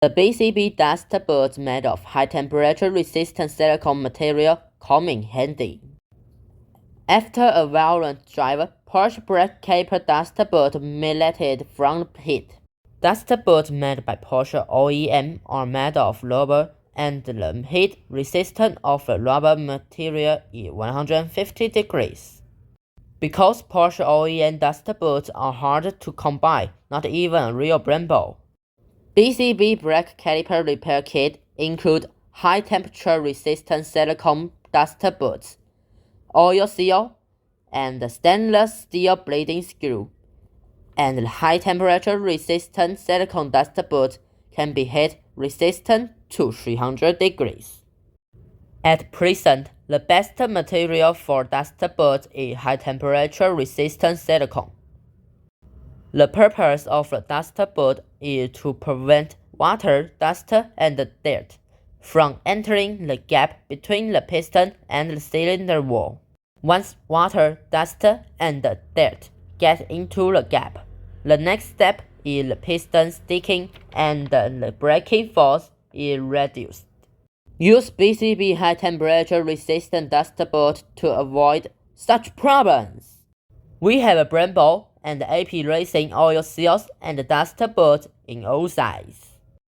The BCB dust boards made of high-temperature resistant silicone material come in handy. After a violent drive, Porsche brake caliper dust board melted from heat. Dust boards made by Porsche OEM are made of rubber, and the heat resistance of the rubber material is 150 degrees. Because Porsche OEM dust boards are hard to come by, not even a real brembo. BCB brake caliper repair kit include high-temperature resistant silicone dust boards, oil seal, and stainless steel bleeding screw. And high-temperature resistant silicone dust boards can be heat resistant to 300 degrees. At present, the best material for dust boards is high-temperature resistant silicone. The purpose of the dust board is to prevent water, dust, and dirt from entering the gap between the piston and the cylinder wall. Once water, dust, and dirt get into the gap, the next step is the piston sticking and the braking force is reduced. Use BCB high-temperature resistant dust board to avoid such problems. We have a brembo and AP racing oil seals and dust boards in all sizes.